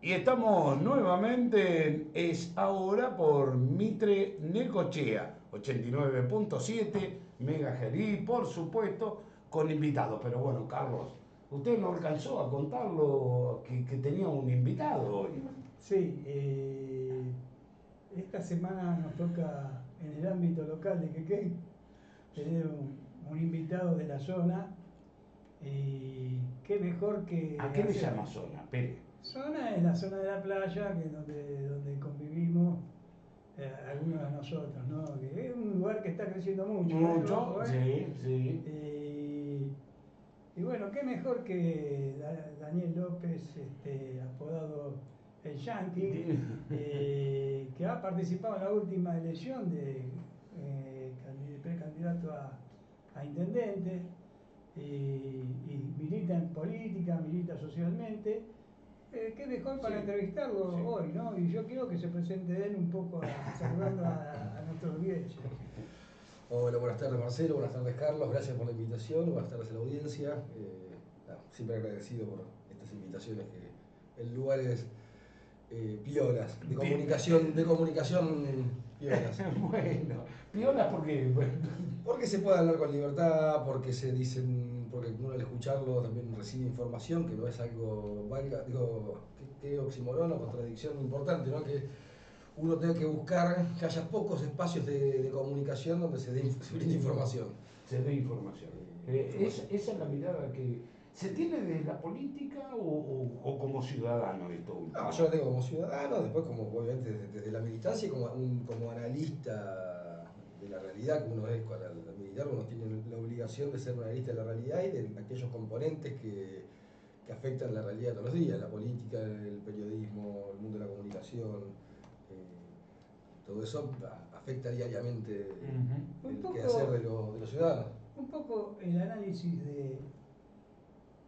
Y estamos nuevamente, es ahora por Mitre Necochea, 89.7 MHz y por supuesto con invitados. Pero bueno, Carlos, usted no alcanzó a contarlo que tenía un invitado hoy. Sí, esta semana nos toca en el ámbito local de Quequén tener un invitado de la zona y qué mejor que ¿A qué le llama zona? Pere. Zona es la zona de la playa, que es donde convivimos algunos de nosotros, ¿no? Que es un lugar que está creciendo mucho, Mucho, Ojo, sí, sí. Y bueno, qué mejor que Daniel López, apodado el Yankee, que ha participado en la última elección de precandidato a intendente, y milita en política, milita socialmente. Qué mejor para entrevistarlo hoy, ¿no? Y yo quiero que se presente él un poco saludando a nuestra audiencia. Hola, buenas tardes Marcelo, buenas tardes Carlos, gracias por la invitación, buenas tardes a la audiencia. Siempre agradecido por estas invitaciones, que en lugares piolas, de comunicación piolas. Bueno, piolas porque... Porque se puede hablar con libertad, porque se dicen, porque uno al escucharlo también recibe información, que no es algo, valga, digo, que oxímoron o contradicción importante, ¿no? Que uno tenga que buscar que haya pocos espacios de comunicación donde se brinde información. Se dé información. Esa es la mirada que se tiene de la política o como ciudadano esto último. No, yo lo tengo como ciudadano, después como obviamente desde la militancia y como analista de la realidad que uno es al militar, uno tiene la obligación de ser un analista de la realidad y de aquellos componentes que afectan la realidad todos los días, la política, el periodismo, el mundo de la comunicación. Todo eso afecta diariamente el quehacer de los ciudadanos. Un poco el análisis de,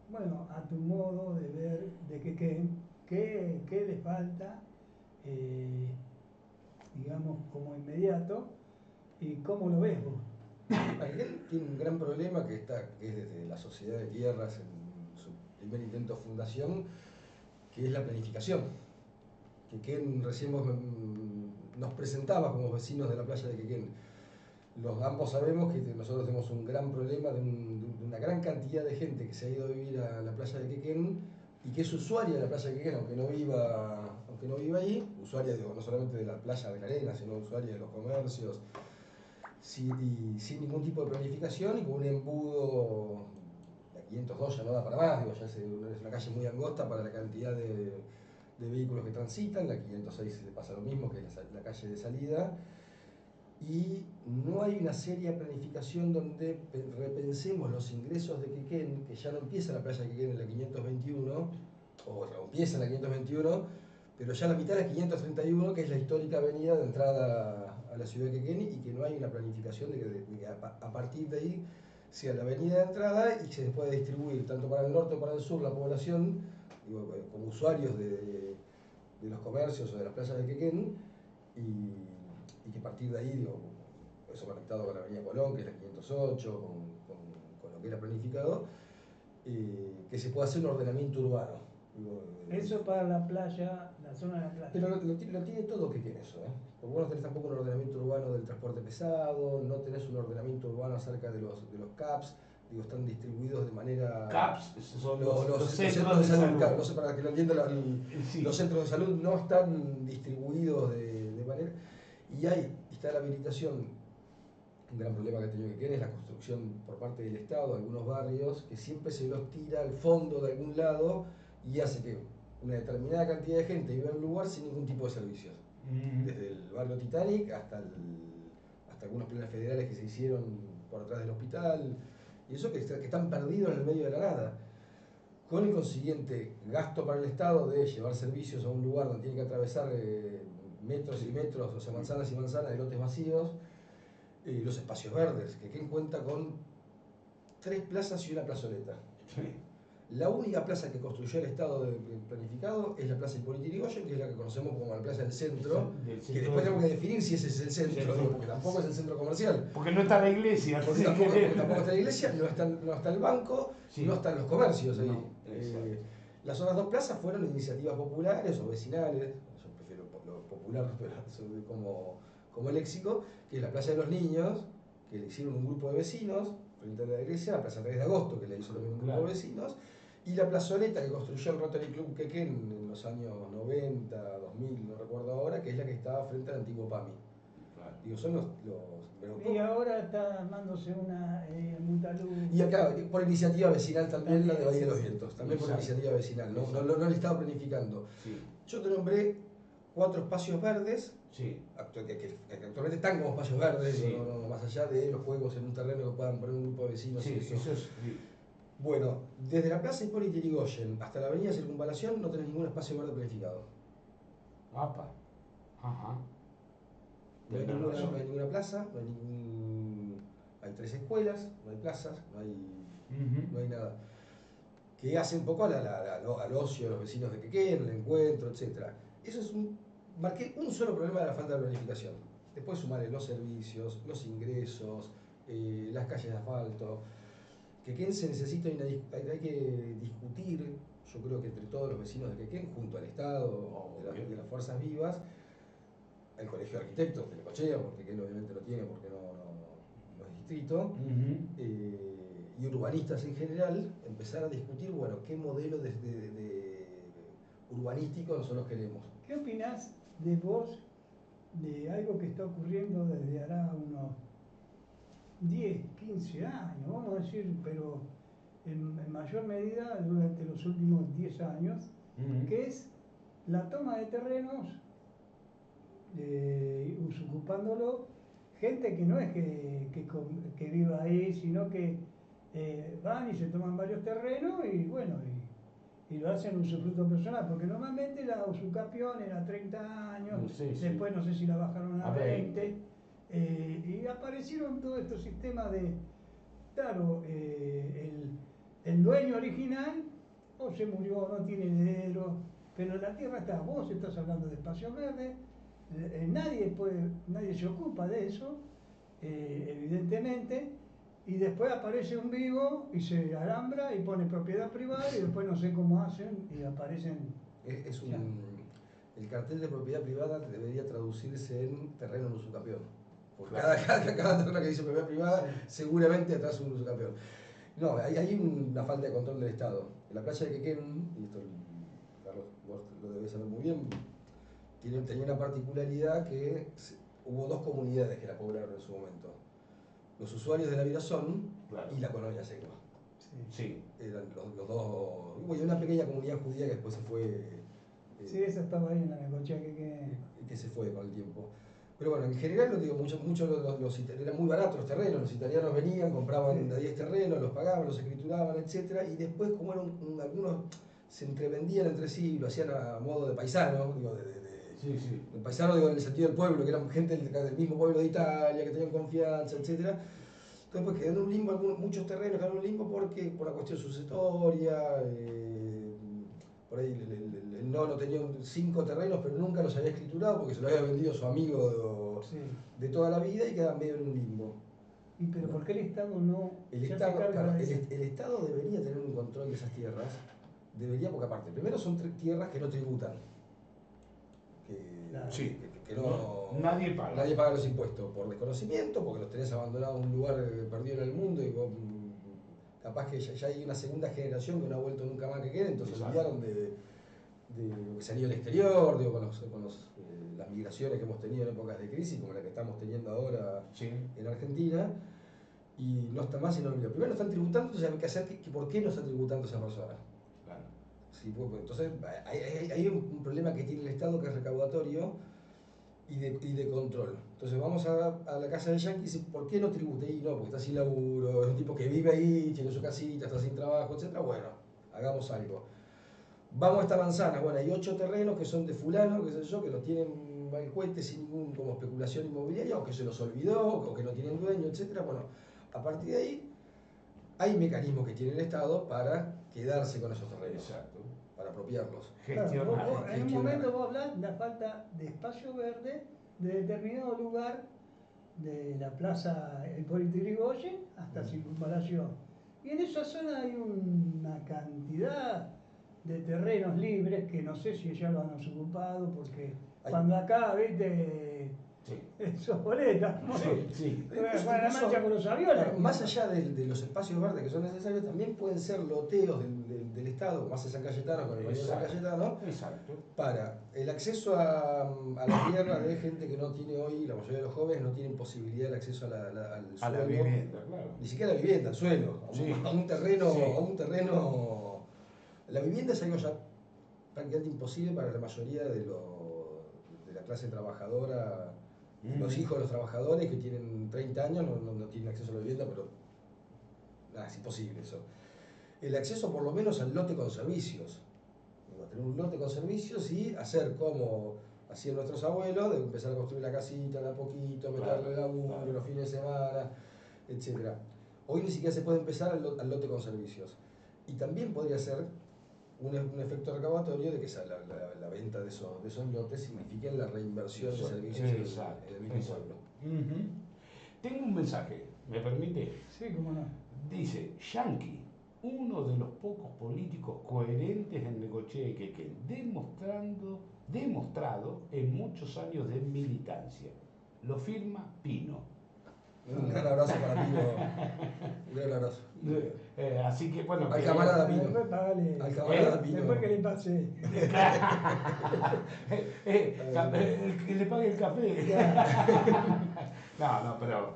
bueno, a tu modo de ver de qué le falta, digamos, como inmediato, y cómo lo ves vos. Él tiene un gran problema que es desde la Sociedad de Tierras, en su primer intento de fundación, que es la planificación. Quequén recién nos presentaba como vecinos de la playa de Quequén. Ambos sabemos que nosotros tenemos un gran problema de una gran cantidad de gente que se ha ido a vivir a la playa de Quequén y que es usuaria de la playa de Quequén, aunque no viva ahí, usuaria no solamente de la playa de la arena, sino usuaria de los comercios, sin ningún tipo de planificación y con un embudo. La 502 ya no da para más, digo, ya es una calle muy angosta para la cantidad de vehículos que transitan. La 506 le pasa lo mismo, que es la calle de salida. Y no hay una seria planificación donde repensemos los ingresos de Quequén, que ya no empieza la playa de Quequén en la 521, o empieza en la 521, pero ya la mitad de la 531, que es la histórica avenida de entrada a la ciudad de Quequén, y que no hay una planificación de que a partir de ahí sea la avenida de entrada y se pueda distribuir tanto para el norte como para el sur la población, digo, como usuarios de los comercios o de las playas de Quequén, y que a partir de ahí, digo, eso conectado con la avenida Colón, que es la 508, con lo que era planificado, que se pueda hacer un ordenamiento urbano. Digo, eso para la playa, la zona de la playa. Pero lo tiene todo Quequén eso, ¿eh? Porque vos no tenés tampoco un ordenamiento urbano del transporte pesado, no tenés un ordenamiento urbano acerca de los CAPS, digo, están distribuidos de manera... CAPS son los centros de salud. No sé, para que lo entiendan, Sí. Los centros de salud no están distribuidos de manera... Y ahí está la habilitación. Un gran problema que ha tenido Quequén es la construcción por parte del Estado de algunos barrios, que siempre se los tira al fondo de algún lado y hace que una determinada cantidad de gente viva en un lugar sin ningún tipo de servicios. Desde el barrio Titanic hasta algunos planes federales que se hicieron por atrás del hospital, y eso que están perdidos en el medio de la nada, con el consiguiente gasto para el Estado de llevar servicios a un lugar donde tiene que atravesar metros y metros, o sea, manzanas y manzanas de lotes vacíos, los espacios verdes. Quequén cuenta con 3 plazas y una plazoleta. Sí. La única plaza que construyó el Estado planificado es la Plaza Hipólito Yrigoyen, que es la que conocemos como la Plaza del Centro, que después tenemos que definir si ese es el centro, Sí. porque tampoco es el centro comercial. Porque no está la iglesia. Porque tampoco está la iglesia, no está el banco, sí. No están los comercios ahí. No, Las otras dos plazas fueron iniciativas populares o vecinales, yo prefiero lo popular pero como léxico, que es la Plaza de los Niños, que le hicieron un grupo de vecinos frente a la iglesia, la Plaza 3 de Agosto, que le hizo también un grupo de vecinos, y la plazoleta que construyó el Rotary Club Quequén en los años 90, 2000, no recuerdo ahora, que es la que estaba frente al antiguo PAMI. Digo, son y ahora está armándose una Mutalú. Y acá, por iniciativa vecinal también, la de Bahía de los Vientos, también por iniciativa vecinal, no el Estado planificando. Sí. Yo te nombré 4 espacios verdes, sí. que actualmente están como espacios verdes, sí. más allá de los juegos en un terreno que puedan poner un grupo de vecinos. Sí, y eso es. Bueno, desde la Plaza Hipólito Yrigoyen hasta la Avenida Circunvalación no tenés ningún espacio verde planificado. Apa. Ajá. No hay ninguna plaza, no hay hay 3 escuelas, no hay plazas, no hay nada. Que hace un poco al ocio, a los vecinos de Quequén, el encuentro, etc. Eso es marqué un solo problema de la falta de planificación. Después sumarle los servicios, los ingresos, las calles de asfalto. Quequén se necesita, hay que discutir, yo creo que entre todos los vecinos de Quequén, junto al Estado, de las fuerzas vivas, el Colegio de Arquitectos de Necochea, porque Quequén obviamente lo tiene porque no es distrito, y urbanistas en general, empezar a discutir, bueno, qué modelo de urbanístico nosotros queremos. ¿Qué opinás de vos de algo que está ocurriendo desde hará unos 10, 15 años, vamos a decir, pero en mayor medida durante los últimos 10 años, que es la toma de terrenos, ocupándolo, gente que no es que viva ahí, sino que van y se toman varios terrenos y bueno, y lo hacen usufructo personal, porque normalmente la usucapión era 30 años, después no sé si la bajaron a 20, y aparecieron todos estos sistemas de, claro, el dueño original o se murió, no tiene heredero, pero la tierra está, vos estás hablando de espacio verde, nadie se ocupa de eso, evidentemente, y después aparece un vivo y se alambra y pone propiedad privada y después no sé cómo hacen y aparecen. El cartel de propiedad privada debería traducirse en terreno en usucapión. Porque cada terreno que dice propiedad privada, seguramente atrás un usucapión. No, hay una falta de control del Estado. En la playa de Quequén, y esto Carlos, vos lo debés saber muy bien, tenía una particularidad que hubo 2 comunidades que la poblaron en su momento. Los usuarios de la Virazón y la colonia Secua. Sí. Eran los dos. Hubo una pequeña comunidad judía que después se fue. Sí, esa estaba ahí en la Necochea que se fue con el tiempo. Pero bueno, en general, lo digo, muchos eran muy baratos los terrenos, los italianos venían, compraban de 10 terrenos, los pagaban, los escrituraban, etc. Y después, como algunos se entrevendían entre sí, lo hacían a modo de paisano, digo, el paisano digo, en el sentido del pueblo, que eran gente del mismo pueblo de Italia, que tenían confianza, etc. Entonces pues quedó en un limbo, muchos terrenos quedaron en un limbo porque por la cuestión sucesoria, por ahí el nono tenía 5 terrenos, pero nunca los había escriturado porque se los había vendido su amigo de toda la vida y quedaban medio en un limbo. ¿Y pero por qué el Estado no el Estado debería tener un control de esas tierras, porque aparte, primero son tierras que no tributan. Nadie paga los impuestos por desconocimiento, porque los tenés abandonados en un lugar perdido en el mundo y capaz que ya hay una segunda generación que no ha vuelto nunca más que quede, entonces se olvidaron de lo que salió al exterior, digo, con las migraciones que hemos tenido en épocas de crisis, como la que estamos teniendo ahora en Argentina, y no está más y no olvidó. Primero están tributando, entonces hay que hacer ¿por qué no está tributando esa persona? Claro. Sí, pues, entonces hay un problema que tiene el Estado que es recaudatorio y de control. Entonces vamos a la casa de Yankee y dice, ¿por qué no tributa? Y no, porque está sin laburo, es un tipo que vive ahí, tiene su casita, está sin trabajo, etc. Bueno, hagamos algo. Vamos a esta manzana, bueno, hay 8 terrenos que son de fulano, qué sé yo, que los tienen mal cohete sin ningún como especulación inmobiliaria, o que se los olvidó, o que no tienen dueño, etc. Bueno, a partir de ahí hay mecanismos que tiene el Estado para quedarse con esos terrenos. Exacto. Para apropiarlos. Claro, en un momento vos hablás de la falta de espacio verde de determinado lugar de la plaza Hipólito Yrigoyen hasta Circunvalación. Y en esa zona hay una cantidad de terrenos libres que no sé si ya lo han ocupado, porque Hay- cuando acá, viste, Sí. sos boleta, Sí. para la mancha con los aviones. Claro, más allá de los espacios verdes que son necesarios, también pueden ser loteos del Estado, más en San Cayetano, con el Valle de San Cayetano, Exacto. para el acceso a la tierra de gente que no tiene hoy, la mayoría de los jóvenes no tienen posibilidad de acceso al A la suelo, vivienda, claro. ni siquiera a la vivienda, al suelo, Sí. a un terreno, Sí. a un terreno. La vivienda es algo ya prácticamente imposible para la mayoría de la clase trabajadora. Los hijos de los trabajadores que tienen 30 años no tienen acceso a la vivienda, pero nada, es imposible eso. El acceso por lo menos al lote con servicios. Tener un lote con servicios y hacer como hacían nuestros abuelos, de empezar a construir la casita de a poquito, meterle laburo, los fines de semana, etc. Hoy ni siquiera se puede empezar al lote con servicios. Y también podría ser un efecto recaudatorio de que la venta de esos lotes signifique la reinversión de servicios en el mismo pueblo. Tengo un mensaje, ¿me permite? Sí, cómo no. Dice, Yankee, uno de los pocos políticos coherentes en Necochea y Quequén, demostrado en muchos años de militancia. Lo firma Pino. Un gran abrazo para Pino. Un gran abrazo. Así que bueno. Al camarada Pino. Después pagale. Al camarada Pino. Después que le pase. Que le pague el café. No, pero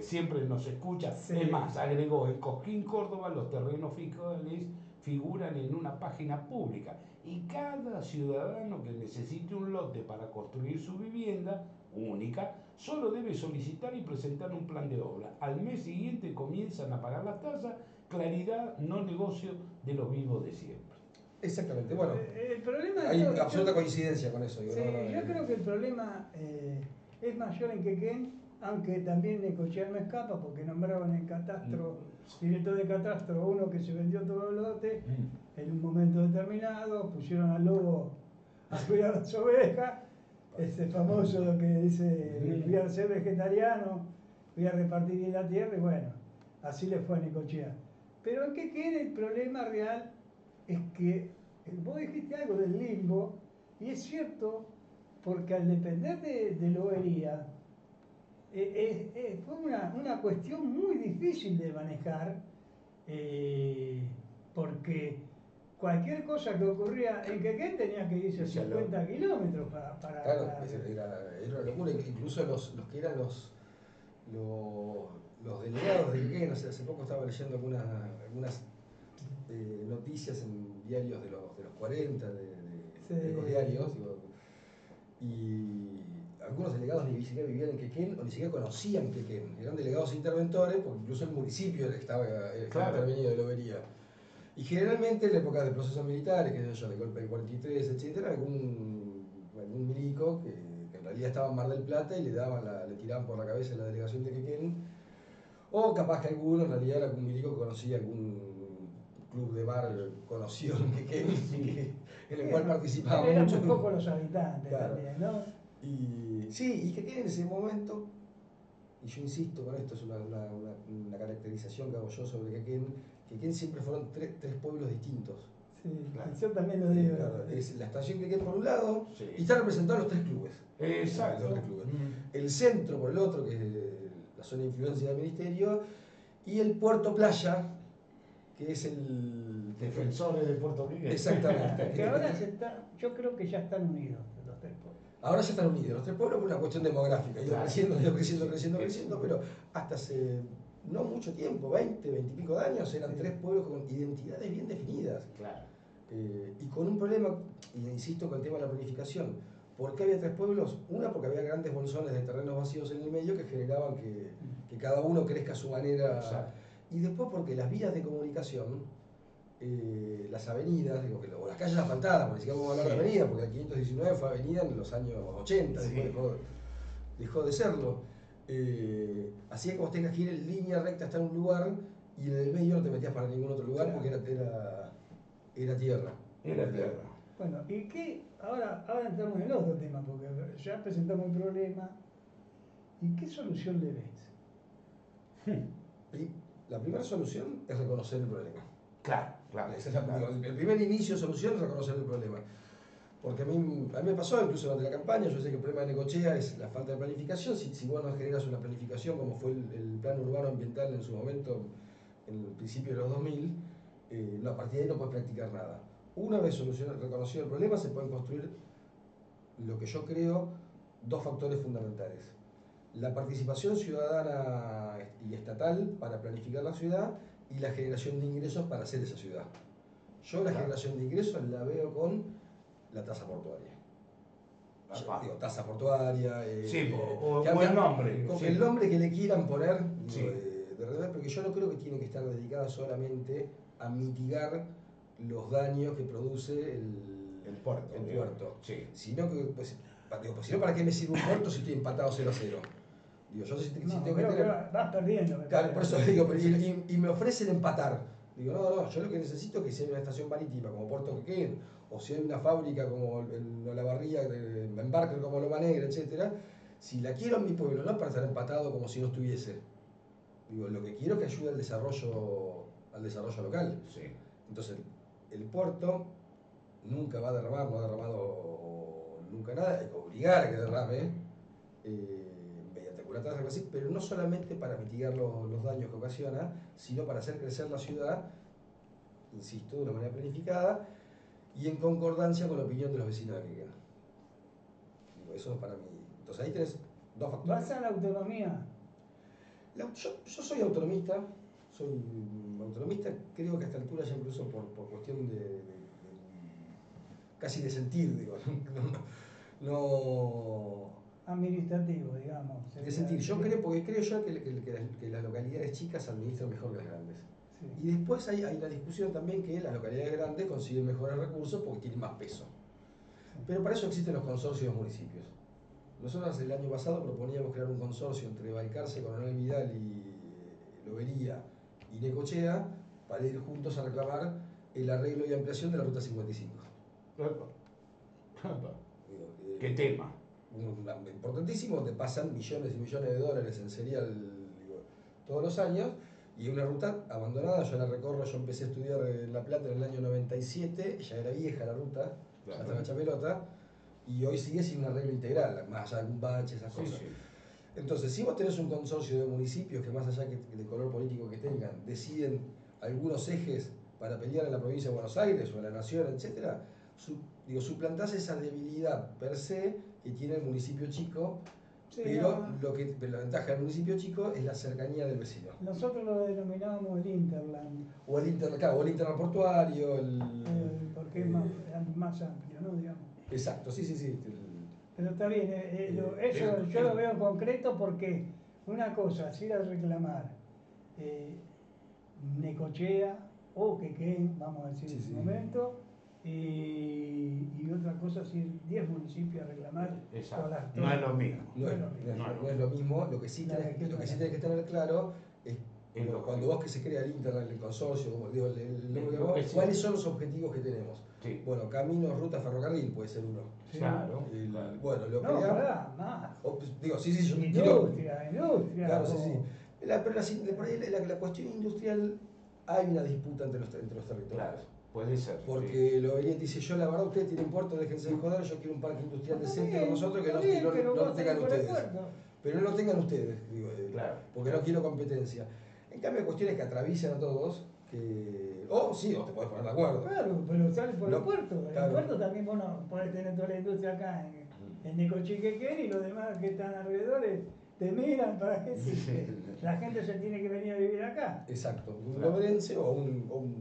siempre nos escucha. Sí. Es más, agregó, en Cosquín, Córdoba, los terrenos fiscales figuran en una página pública y cada ciudadano que necesite un lote para construir su vivienda única solo debe solicitar y presentar un plan de obra. Al mes siguiente comienzan a pagar las tasas, claridad, no negocio de los vivos de siempre. Exactamente, bueno, El problema hay es absoluta coincidencia con eso. Sí, yo creo que el problema es mayor en Quequén, aunque también Necochea no escapa, porque nombraron en catastro, director de catastro, uno que se vendió todo el lote en un momento determinado, pusieron al lobo a cuidar las ovejas, este famoso lo que dice, voy a ser vegetariano, voy a repartir bien la tierra, y bueno, así le fue a Necochea. Pero en Quequén el problema real es que vos dijiste algo del limbo, y es cierto, porque al depender de Lobería, fue una cuestión muy difícil de manejar, porque cualquier cosa que ocurría en Quequén tenía que irse a 50 kilómetros para claro, era una locura. Incluso los que eran los delegados de Quequén, no sé, hace poco estaba leyendo algunas noticias en diarios de los 40, de los diarios, digo, y algunos delegados ni siquiera vivían en Quequén o ni siquiera conocían Quequén, eran delegados interventores, porque incluso el municipio estaba intervenido de Lobería. Y generalmente en la época de procesos militares, que sé yo, de golpe del 43, etc., algún milico que en realidad estaba en Mar del Plata y le tiraban por la cabeza la delegación de Quequén, o capaz que alguno en realidad era algún milico que conocía algún club de mar conocido en Quequén, en el cual participaba mucho. Un poco los habitantes, claro, también, ¿no? Y Quequén en ese momento, y yo insisto con esto, es una caracterización que hago yo sobre Quequén siempre fueron tres pueblos distintos. Sí, claro. yo también lo digo. Claro, es la estación Quequén por un lado, Sí. y están representados los tres clubes. Exacto. Los tres clubes. El centro por el otro, que es la zona de influencia del ministerio, y el puerto playa, que es el Defensores de Puerto Rico. Exactamente. Que ahora yo creo que ya están unidos los tres pueblos. Ahora ya están unidos los tres pueblos por una cuestión demográfica, ido creciendo, pero hasta hace no mucho tiempo, 20 y pico de años, eran tres pueblos con identidades bien definidas. Claro. Y con un problema, y insisto con el tema de la planificación. ¿Por qué había tres pueblos? Una, porque había grandes bolsones de terrenos vacíos en el medio que generaban que cada uno crezca a su manera. Exacto. Y después porque las vías de comunicación, las avenidas, o las calles asfaltadas, porque ni siquiera vamos a hablar de avenida, porque la 519 fue avenida en los años 80, Sí. después dejó de serlo. Hacía que vos tengas que ir en línea recta hasta un lugar y en el medio no te metías para ningún otro lugar, Claro. porque era tierra. Era tierra. Bueno, ¿y qué? Ahora entramos en el otro tema, porque ya presentamos un problema. ¿Y qué solución le ves? La primera solución es reconocer el problema. Claro, Claro, Ese es claro. el primer inicio de solución es reconocer el problema. Porque a mí me pasó, incluso durante la campaña, yo sé que el problema de Necochea es la falta de planificación. Si vos no generas una planificación, como fue el plan urbano ambiental en su momento, en el principio de los 2000, no, a partir de ahí no puedes practicar nada. Una vez reconocido el problema, se pueden construir lo que yo creo, dos factores fundamentales. La participación ciudadana y estatal para planificar la ciudad y la generación de ingresos para hacer esa ciudad. Yo la generación de ingresos la veo con la tasa portuaria. Digo, tasa portuaria. Sí, o el nombre. Con sí. el nombre que le quieran poner, digo, Sí. de verdad, porque yo no creo que tiene que estar dedicada solamente a mitigar los daños que produce el puerto. Sí. Sino que, pues, si no, ¿para qué me sirve un puerto si estoy empatado 0-0? Digo, yo si tengo que tener. Vas perdiendo. Claro, por eso digo, y me ofrecen empatar. Digo, no, yo lo que necesito es que sea una estación marítima como Puerto Quequén, o si hay una fábrica como Olavarría, en Barker como Loma Negra, etc. Si la quiero en mi pueblo, no para estar empatado como si no estuviese. Digo, lo que quiero es que ayude al desarrollo local. Sí. Entonces, el puerto nunca va a derramar, no ha derramado nunca nada, hay que obligar a que derrame, mediante curatas, algo así, pero no solamente para mitigar los daños que ocasiona, sino para hacer crecer la ciudad, insisto, de una manera planificada y en concordancia con la opinión de los vecinos de Quequén. Eso es para mí. Entonces ahí tenés dos factores. ¿Vas a la autonomía? Yo soy autonomista, creo que a esta altura ya incluso por cuestión casi de sentir, digo, no Administrativo, digamos. de sentir. Yo creo, porque creo yo que las localidades chicas administran mejor que las grandes. Sí. Y después hay la discusión también que las localidades grandes consiguen mejores recursos porque tienen más peso. Pero para eso existen los consorcios de los municipios. Nosotros el año pasado proponíamos crear un consorcio entre Balcarce, Coronel Vidal y Lobería y Necochea para ir juntos a reclamar el arreglo y ampliación de la Ruta 55. ¿Qué tema? Importantísimo, donde pasan millones y millones de dólares en serial todos los años, y una ruta abandonada. Yo la recorro, yo empecé a estudiar en La Plata en el año 97, ya era vieja la ruta, ya estaba hecha pelota, y hoy sigue sin un arreglo integral, más allá de un bache, esas cosas. Sí. Entonces, si vos tenés un consorcio de municipios que más allá del color político que tengan, deciden algunos ejes para pelear en la provincia de Buenos Aires o en la nación, etc., suplantás esa debilidad per se que tiene el municipio chico, Sí, pero la ventaja del municipio chico es la cercanía del vecino. Nosotros lo denominábamos el Interland. O el interno portuario, porque es más amplio, ¿no? Digamos. Exacto, sí. Pero está bien, eso yo lo veo en concreto porque una cosa es ir a reclamar Necochea o Quequén, vamos a decir en su momento, y otra cosa es ir 10 municipios a reclamar. Exacto. No es lo mismo. No es lo mismo. Lo que sí tenés que tener claro es cuando vos que se crea el Internet, el consorcio, como digo, ¿cuáles son los objetivos que tenemos? Sí. Bueno, caminos, ruta, ferrocarril puede ser uno. Sí. Claro. Bueno, lo No, creamos. más. Digo, sí, yo Industria. Claro, sí. Pero por ahí la cuestión industrial, hay una disputa entre los territorios. Claro, puede ser. Porque Lobería dice, yo la verdad, ustedes tienen puerto, déjense de joder, yo quiero un parque industrial decente con nosotros que no lo tengan ustedes. Pero no lo tengan ustedes, digo, porque no quiero competencia. En cambio, hay cuestiones que atraviesan a todos, o te puedes poner de acuerdo. Claro, pero sale por el puerto. En Claro. el puerto también vos no podés tener toda la industria acá en Necochea y Quequén, y los demás que están alrededor te miran para que la gente se tiene que venir a vivir acá. Exacto, un loberense o un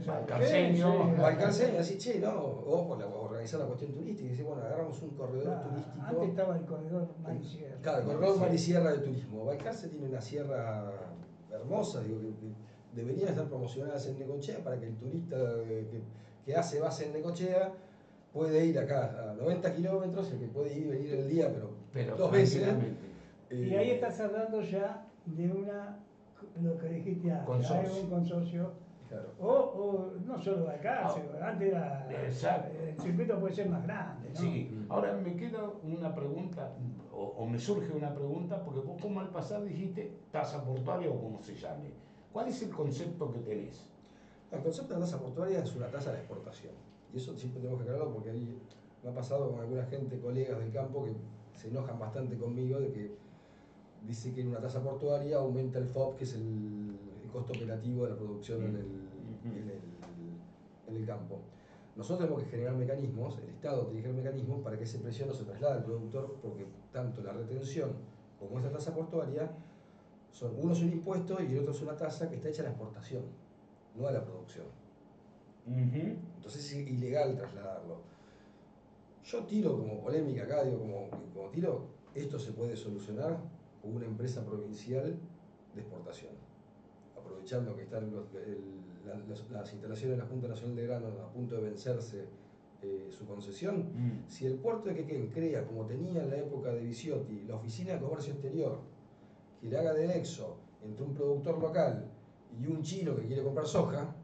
balcarceño, así, che, ¿no? O organizar la cuestión turística y decir, bueno, agarramos un corredor turístico. Antes estaba el corredor Mar-y-Sierra. Claro, el corredor Mar-y-Sierra de turismo. Balcarce tiene una sierra hermosa, digo, que deberían estar promocionadas en Necochea para que el turista que hace base en Necochea puede ir acá a 90 kilómetros, el que puede ir y venir el día, pero 2 veces. Y ahí estás hablando ya de lo que dijiste antes, hay un consorcio. Claro. O no solo de acá, antes el circuito puede ser más grande, ¿no? Sí, ahora me queda una pregunta, o me surge una pregunta, porque vos como al pasar dijiste tasa portuaria o como se llame. ¿Cuál es el concepto que tenés? El concepto de la tasa portuaria es una tasa de exportación. Y eso siempre tenemos que aclararlo porque ahí me ha pasado con alguna gente, colegas del campo, que se enojan bastante conmigo de que dice que en una tasa portuaria aumenta el FOB, que es el costo operativo de la producción en el campo. Nosotros tenemos que generar mecanismos, el Estado tiene que generar mecanismos para que ese precio no se traslade al productor, porque tanto la retención como esta tasa portuaria, uno es un impuesto y el otro es una tasa que está hecha a la exportación, no a la producción. Entonces es ilegal trasladarlo. Yo tiro como polémica acá, digo, como tiro, esto se puede solucionar con una empresa provincial de exportación. Aprovechando que están las instalaciones de la Junta Nacional de Granos a punto de vencerse su concesión, si el puerto de Quequén crea, como tenía en la época de Viciotti, la oficina de comercio exterior, que le haga de nexo entre un productor local y un chino que quiere comprar soja,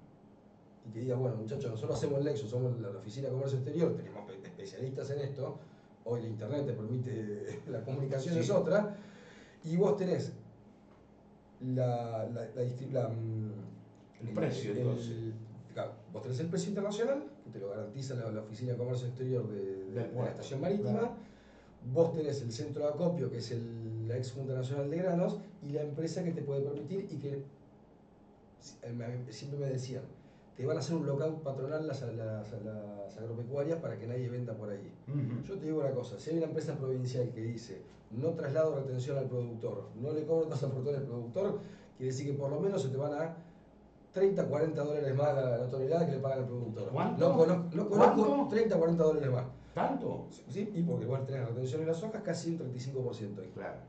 y que diga, bueno muchachos, nosotros hacemos el nexo, somos la oficina de comercio exterior, tenemos especialistas en esto, hoy la internet te permite, la comunicación es otra, y vos tenés el precio, claro, vos tenés el precio internacional, que te lo garantiza la Oficina de Comercio Exterior de la Estación Marítima, claro. Vos tenés el centro de acopio, que es la ex Junta Nacional de Granos, y la empresa que te puede permitir, y que siempre me decían, te van a hacer un lockout patronal las agropecuarias para que nadie venda por ahí. Yo te digo una cosa, si hay una empresa provincial que dice no traslado retención al productor, no le cobro tasa portuaria al productor, quiere decir que por lo menos se te van a 30, 40 dólares más la tonelada que le pagan al productor. ¿Cuánto? No conozco 30, 40 dólares más. ¿Tanto? Sí, y porque vos tenés retención en las hojas casi un 35%. Claro.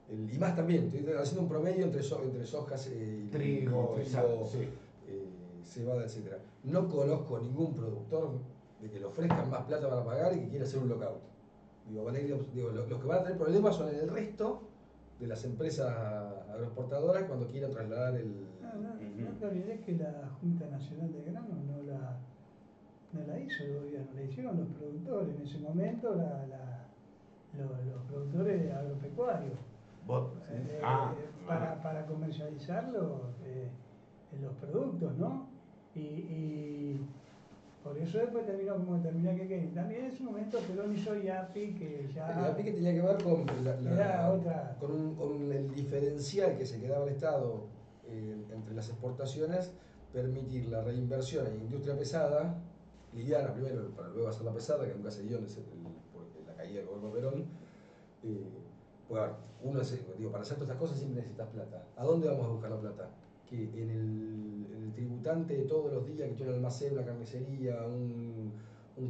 Y más también, estoy haciendo un promedio entre sojas y trigo, sí. Cebada, etc. No conozco ningún productor de que le ofrezcan más plata para pagar y que quiera hacer un lockout. Los que van a tener problemas son en el resto de las empresas agroexportadoras cuando quieran trasladar el... No te olvides que la Junta Nacional de Granos no la hizo el gobierno, la hicieron los productores. En ese momento los productores agropecuarios. Para comercializar los productos, ¿no? Y por eso después terminó como terminó que también en ese momento Perón hizo IAPI, que ya... El IAPI que tenía que ver con el diferencial que se quedaba el Estado entre las exportaciones, permitir la reinversión en industria pesada, liviana primero, para luego hacer la pesada, que nunca se dio por la caída del gobierno Perón. Pues para hacer todas estas cosas siempre necesitas plata. ¿A dónde vamos a buscar la plata? Que en el tributante de todos los días, que tiene un almacén, una carnicería, un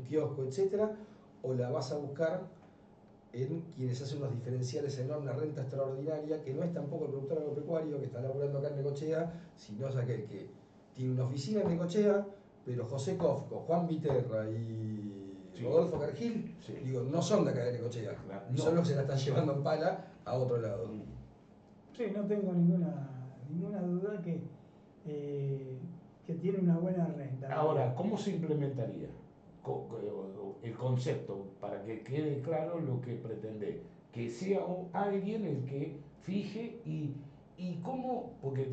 kiosco, etcétera, o la vas a buscar en quienes hacen unos diferenciales enormes, una renta extraordinaria, que no es tampoco el productor agropecuario que está laburando acá en Necochea, sino es aquel que tiene una oficina en Necochea, pero José Kofco, Juan Viterra y Rodolfo Cargil, no son de acá de Necochea, son los que se la están llevando en pala a otro lado. Sí, no tengo ninguna duda que tiene una buena renta. Ahora, ¿cómo se implementaría el concepto para que quede claro lo que pretende? Que sea alguien el que fije y cómo, porque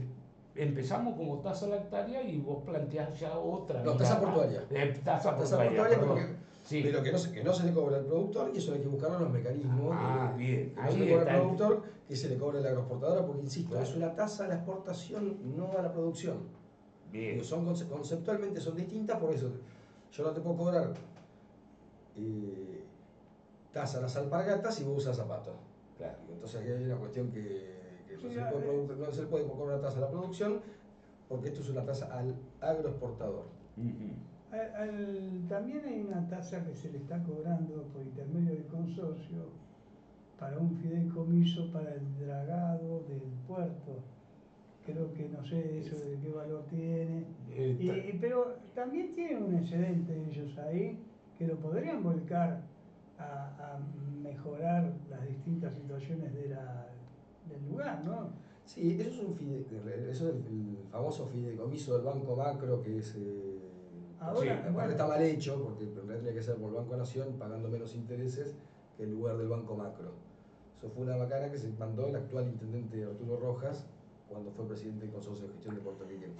empezamos como tasa lactaria y vos planteás ya otra. No, tasa portuaria. Tasa portuaria, pero que no se le cobra al productor, y eso hay que buscar los mecanismos bien. Que no se le cobra al productor, que se le cobra a la agroexportadora, porque insisto, es una tasa a la exportación, no a la producción. Bien. Conceptualmente son distintas, por eso yo no te puedo cobrar tasa a las alpargatas si vos usas zapatos. Claro. Entonces aquí hay una cuestión que no se le puede cobrar una tasa a la producción, porque esto es una tasa al agroexportador. También hay una tasa que se le está cobrando por intermedio del consorcio para un fideicomiso para el dragado del puerto. Creo que no sé eso de qué valor tiene. Pero también tienen un excedente ellos ahí que lo podrían volcar a mejorar las distintas situaciones del lugar, ¿no? Sí, eso es el famoso fideicomiso del Banco Macro, que es... aparte está mal hecho, porque en realidad tiene que ser por el Banco Nación, pagando menos intereses que en lugar del Banco Macro. Eso fue una macana que se mandó el actual intendente Arturo Rojas cuando fue presidente del Consorcio de Gestión de Puerto Quequén.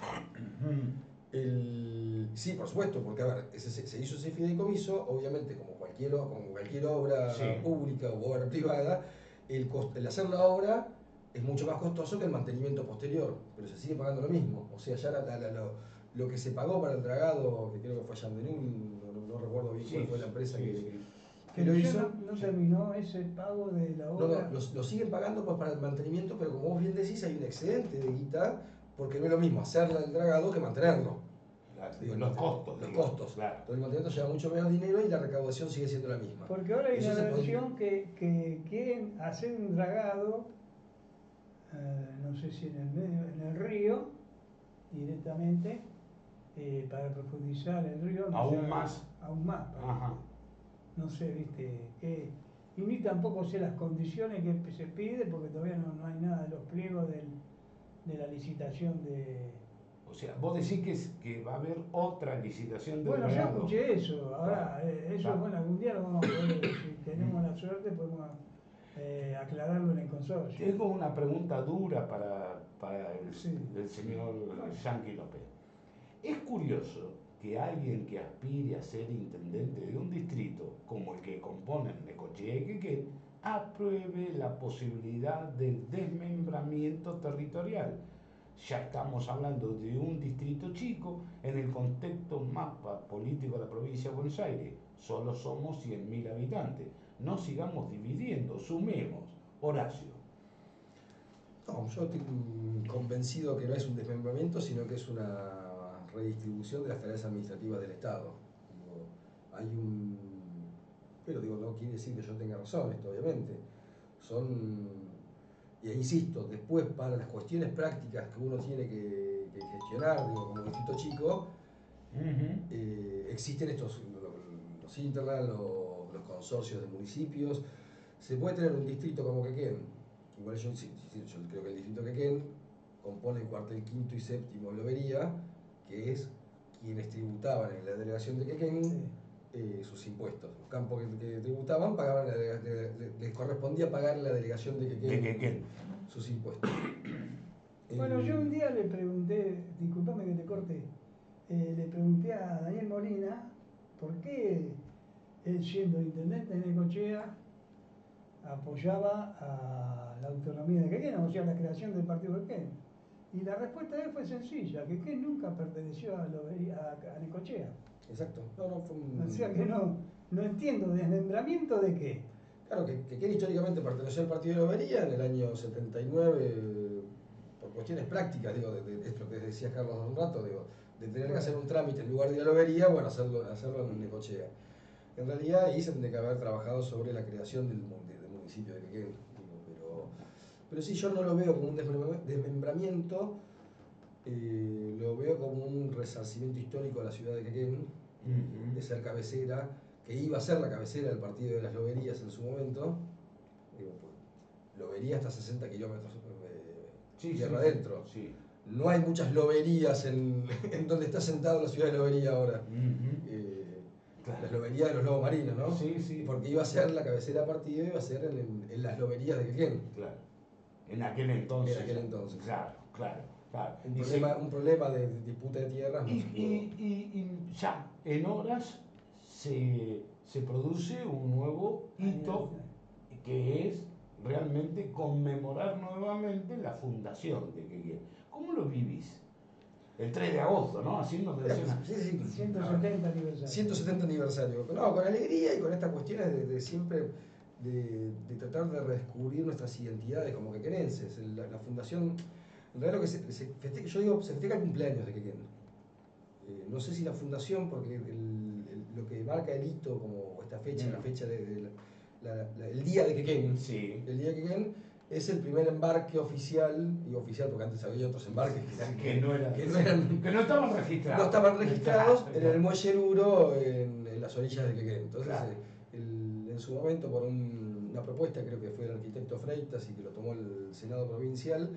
Sí, por supuesto, porque a ver, se hizo ese fideicomiso, obviamente como cualquier obra Sí. pública o obra privada, el hacer la obra es mucho más costoso que el mantenimiento posterior, pero se sigue pagando lo mismo. O sea, ya lo que se pagó para el dragado, que creo que fue Yandenul, no recuerdo bien cuál fue la empresa que Pero lo ya hizo. no terminó ese pago de la No, obra. lo siguen pagando pues, para el mantenimiento, pero como vos bien decís, hay un excedente de guita, porque no es lo mismo hacerla el dragado que mantenerlo. Digo, Los costos. Los digamos, costos. claro. Todo el mantenimiento lleva mucho menos dinero y la recaudación sigue siendo la misma. Porque ahora hay Eso una se versión que quieren hacer un dragado, no sé si en el río, directamente, para profundizar el río. No Aún sé, más. Aún más. Ajá. No sé, viste, y ni tampoco sé las condiciones que se pide, porque todavía no hay nada de los pliegos de la licitación de... O sea, vos decís que va a haber otra licitación de Bueno, yo dragado. escuché eso. Ahora, Claro, eso, claro. bueno, algún día lo vamos a poder, si tenemos la suerte, podemos aclararlo en el consorcio. Tengo una pregunta dura para Sí. el señor Yanqui López. Es curioso que alguien que aspire a ser intendente de un distrito como el que componen Necochea y Quequén apruebe la posibilidad del desmembramiento territorial. Ya estamos hablando de un distrito chico en el contexto mapa político de la provincia de Buenos Aires. Solo somos 100.000 habitantes. No sigamos dividiendo, sumemos. Horacio. No, yo estoy convencido que no es un desmembramiento, sino que es una redistribución de las tareas administrativas del Estado. Pero no quiere decir que yo tenga razón, esto obviamente. Y insisto, después para las cuestiones prácticas que uno tiene que gestionar, como distrito chico, existen los internas, los consorcios de municipios. Se puede tener un distrito como Quequén. Igual yo creo que el distrito Quequén compone el cuartel quinto y séptimo de Lobería, que es quienes tributaban en la delegación de Quequén sus impuestos. Los campos que tributaban les correspondía pagar la delegación de Quequén sus impuestos. Bueno, yo un día le pregunté, disculpame que te corte, le pregunté a Daniel Molina por qué él, siendo intendente de Necochea, apoyaba a la autonomía de Quequén, o sea, la creación del partido de Quequén. Y la respuesta de él fue sencilla: Quequén nunca perteneció a Necochea. Exacto. O sea que no entiendo, ¿desmembramiento de qué? Claro, Quequén históricamente perteneció al partido de Lobería en el año 79, por cuestiones prácticas, es lo que decía Carlos hace un rato, de tener que hacer un trámite en lugar de ir a Lobería, bueno, hacerlo en Necochea. En realidad ahí se tendría que haber trabajado sobre la creación del municipio de Quequén. Pero sí, yo no lo veo como un desmembramiento, lo veo como un resarcimiento histórico de la ciudad de Quequén, de ser cabecera, que iba a ser la cabecera del partido de las Loberías en su momento. Lobería está a 60 kilómetros tierra adentro. Sí. No hay muchas loberías en donde está sentado la ciudad de Lobería ahora. Claro. Las loberías de los lobos marinos, ¿no? Sí. Porque iba a ser la cabecera de partido, iba a ser en las loberías de Quequén. Claro. En aquel entonces. Claro. Un problema de disputa de tierras. Y ya, en horas se produce un nuevo hito que es realmente conmemorar nuevamente la fundación de Quequén. ¿Cómo lo vivís? El 3 de agosto, ¿no? Haciendo mención a... Sí. 170 aniversario. 170 aniversario. No, con alegría y con estas cuestiones de siempre de tratar de redescubrir nuestras identidades como quequenenses. La fundación, en realidad lo que se festeja, yo digo, se festeja el cumpleaños de Quequén. No sé si la fundación, porque lo que marca el hito como esta fecha, la fecha el día de Quequén, Sí. el día de Quequén es el primer embarque oficial, digo oficial porque antes había otros embarques que no estaban registrados. No estaban registrados en el muelle Luro, en las orillas de Quequén. Entonces, en su momento, por una propuesta, creo que fue el arquitecto Freitas y que lo tomó el Senado Provincial,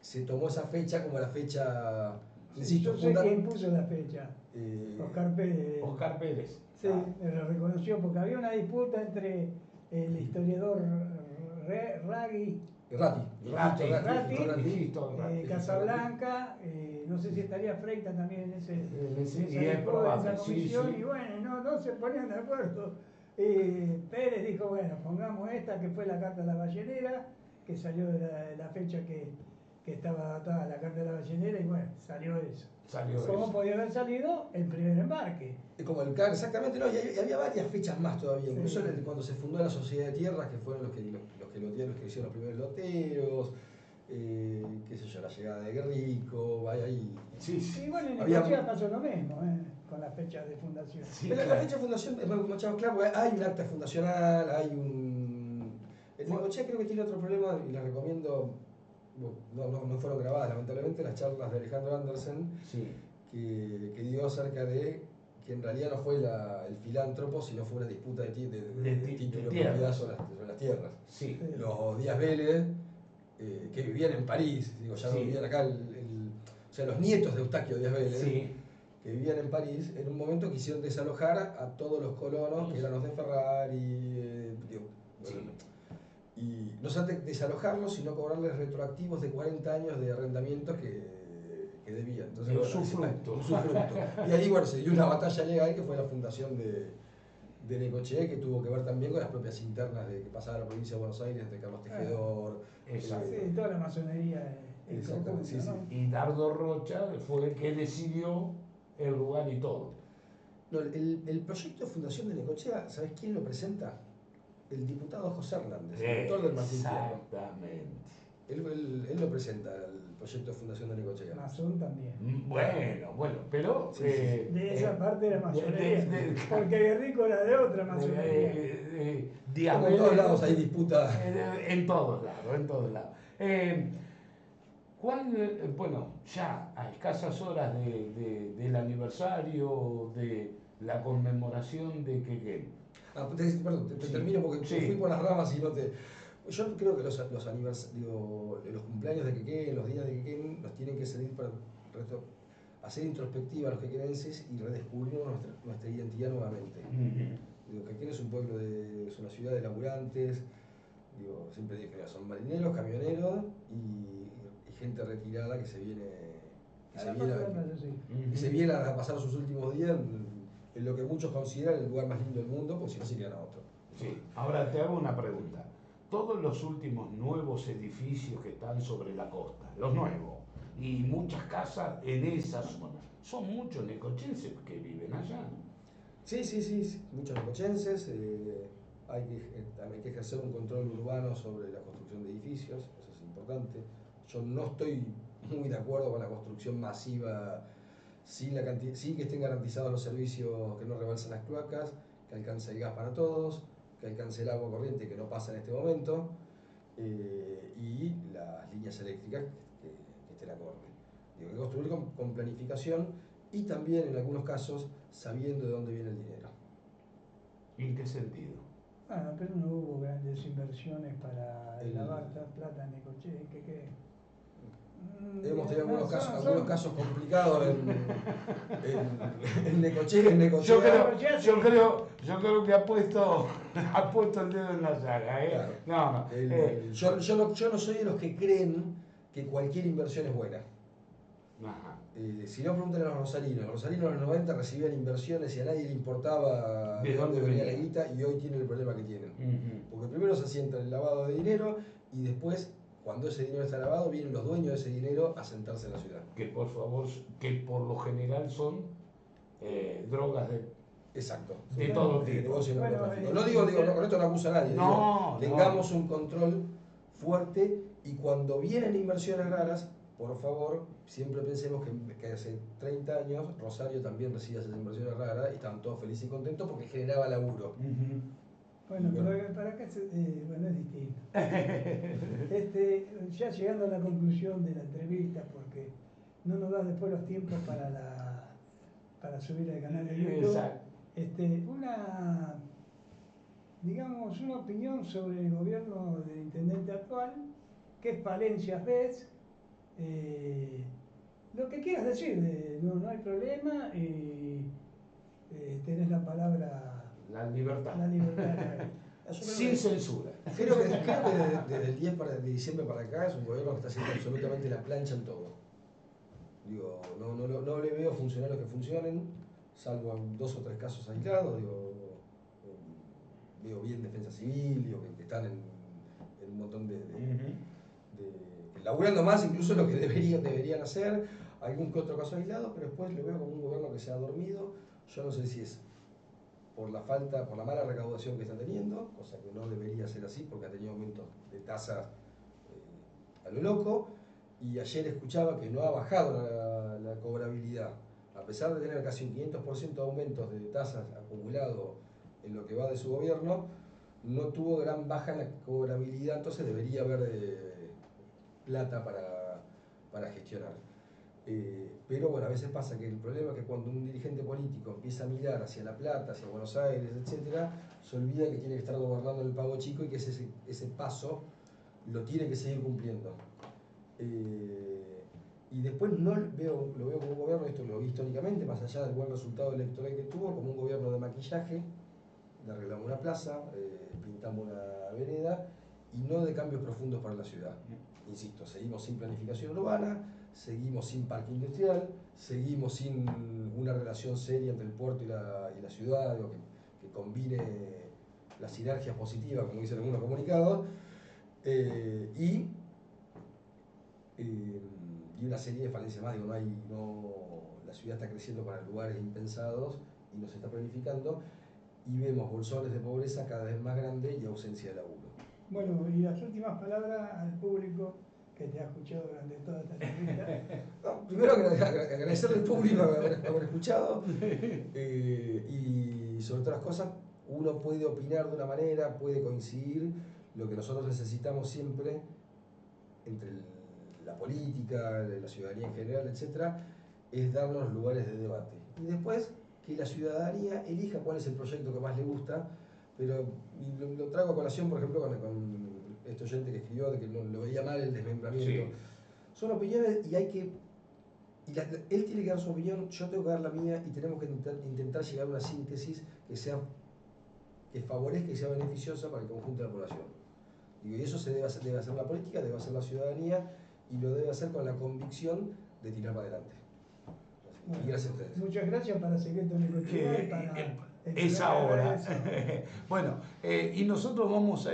se tomó esa fecha como la fecha. Insisto, yo sé quién puso la fecha. Oscar Pérez. Oscar Pérez. Sí, lo reconoció porque había una disputa entre el historiador Raggi Ratti. Casablanca, no sé si estaría Freitas también en ese y es probable, esa comisión, sí. y bueno, no se ponían de acuerdo. Pérez dijo, bueno, pongamos esta que fue la Carta de la Ballenera, que salió de la fecha que estaba datada la Carta de la Ballenera, y bueno, salió eso. ¿Cómo podía haber salido el primer embarque? Como el CAR, exactamente, no, y había varias fechas más todavía, incluso Sí. cuando se fundó la Sociedad de Tierras, que fueron los que lotearon, los que hicieron los primeros loteos, qué sé yo, la llegada de Guerrico, vaya ahí. Sí, bueno, en Necochea pasó lo mismo, con la fecha de fundación. Sí, pero la fecha de fundación es mucho más claro, porque hay un acta fundacional, hay un... En Necochea creo que tiene otro problema, y les recomiendo, no fueron grabadas lamentablemente, las charlas de Alejandro Andersen, sí. que dio acerca de que en realidad no fue el filántropo, sino fue una disputa de título de propiedad sobre las tierras. Sí. Los Díaz Vélez, que vivían en París, digo, ya no vivían acá, o sea, los nietos de Eustaquio Díaz Vélez, que vivían en París, en un momento quisieron desalojar a todos los colonos, que eran los de Ferrari, y no solamente desalojarlos, sino cobrarles retroactivos de 40 años de arrendamientos que debían. Entonces, un usufructo. Y ahí, bueno, se dio una batalla legal que fue la fundación de Necochea, que tuvo que ver también con las propias internas de que pasaba la provincia de Buenos Aires, de Carlos Tejedor. Sí, toda la masonería en conjunto, sí. Y Dardo Rocha fue el que decidió el lugar y todo. No, el proyecto de fundación de Necochea, ¿sabes quién lo presenta? El diputado José Hernández, el autor del Martín Fierro. Exactamente. Él lo presenta, el proyecto de fundación de Necochea. Masón también. Bueno, pero... de esa parte de la masonería, porque Guerrico era de otra masonería. Como en todos lados hay disputa. En todos lados. Bueno, ya a escasas horas del aniversario de la conmemoración de Quequén. Perdón, te termino porque fui por las ramas y no te... Yo creo que los cumpleaños de Quequén, los días de Quequén, nos tienen que servir para hacer introspectiva a los quequenenses y redescubrir nuestra identidad nuevamente. Quequén es un pueblo, es una ciudad de laburantes, siempre dije que son marineros, camioneros y gente retirada que se viene a pasar sus últimos días en lo que muchos consideran el lugar más lindo del mundo, porque si no se irían a otro. Sí, ahora te hago una pregunta. Todos los últimos nuevos edificios que están sobre la costa, los nuevos, y muchas casas en esa zona, son muchos necochenses que viven allá. Sí, muchos necochenses. Hay que ejercer un control urbano sobre la construcción de edificios, eso es importante. Yo no estoy muy de acuerdo con la construcción masiva sin que estén garantizados los servicios, que no rebalsen las cloacas, que alcance el gas para todos, que alcance el agua corriente, que no pasa en este momento, y las líneas eléctricas que estén acorde. Hay que construir con planificación y también en algunos casos sabiendo de dónde viene el dinero. ¿En qué sentido? Bueno, pero no hubo grandes inversiones para lavar plata en Necochea, Hemos tenido algunos casos complicados en Necochea. Yo creo que ha puesto el dedo en la llaga. Claro. Yo no soy de los que creen que cualquier inversión es buena. Si no, preguntan a los rosarinos. Los rosarinos en los 90 recibían inversiones y a nadie le importaba de dónde venía la guita, y hoy tienen el problema que tienen. Porque primero se asienta el lavado de dinero y después, cuando ese dinero está lavado, vienen los dueños de ese dinero a sentarse en la ciudad. Que por lo general son drogas de... Exacto. De todo tipo. No digo, con esto no acuso a nadie. Tengamos un control fuerte, y cuando vienen inversiones raras, por favor, siempre pensemos que hace 30 años Rosario también recibía esas inversiones raras y estaban todos felices y contentos porque generaba laburo. Bueno, para acá es distinto. Ya llegando a la conclusión de la entrevista, porque no nos da después los tiempos para subir al canal de YouTube. Una opinión sobre el gobierno del intendente actual, qué falencias ves, lo que quieras decir, no hay problema, tenés la palabra. La libertad. La libertad. Sin censura. Creo que desde el 10 de diciembre para acá es un gobierno que está haciendo absolutamente la plancha en todo. Digo, no le veo funcionarios que funcionen, salvo en 2 o 3 casos aislados. Digo, veo bien defensa civil, digo, que están en un montón laburando más incluso lo que deberían hacer, algún que otro caso aislado, pero después lo veo como un gobierno que se ha dormido. Yo no sé si es por la mala recaudación que está teniendo, cosa que no debería ser así porque ha tenido aumentos de tasas a lo loco, y ayer escuchaba que no ha bajado la cobrabilidad, a pesar de tener casi un 500% de aumentos de tasas acumulado en lo que va de su gobierno, no tuvo gran baja en la cobrabilidad, entonces debería haber plata para gestionar. Pero bueno, a veces pasa que el problema es que cuando un dirigente político empieza a mirar hacia La Plata, hacia Buenos Aires, etc., se olvida que tiene que estar gobernando el pago chico y que ese paso lo tiene que seguir cumpliendo. Y después lo veo como un gobierno, esto lo vi históricamente, más allá del buen resultado electoral que tuvo, como un gobierno de maquillaje. Le arreglamos una plaza, pintamos una vereda, y no de cambios profundos para la ciudad. Insisto, seguimos sin planificación urbana, seguimos sin parque industrial, seguimos sin una relación seria entre el puerto y la ciudad, digo, que combine las sinergias positivas, como dicen algunos comunicados, y una serie de falencias más. Digo, la ciudad está creciendo para lugares impensados y no se está planificando, y vemos bolsones de pobreza cada vez más grandes y ausencia de laburo. Bueno, y las últimas palabras al público que te ha escuchado durante toda esta entrevista. No, primero agradecerle al público haber escuchado, y sobre todas las cosas, uno puede opinar de una manera, puede coincidir. Lo que nosotros necesitamos siempre, entre la política, la ciudadanía en general, etcétera, es darnos lugares de debate. Y después que la ciudadanía elija cuál es el proyecto que más le gusta, pero lo traigo a colación, por ejemplo, con este oyente que escribió de que lo veía mal el desmembramiento. Sí. Son opiniones y él tiene que dar su opinión, yo tengo que dar la mía, y tenemos que intentar llegar a una síntesis que favorezca y sea beneficiosa para el conjunto de la población. Y eso debe hacer la política, debe hacer la ciudadanía, y lo debe hacer con la convicción de tirar para adelante. Bueno, y gracias a ustedes. Muchas gracias para Secreto Necochea y para Es ahora. Bueno, y nosotros vamos a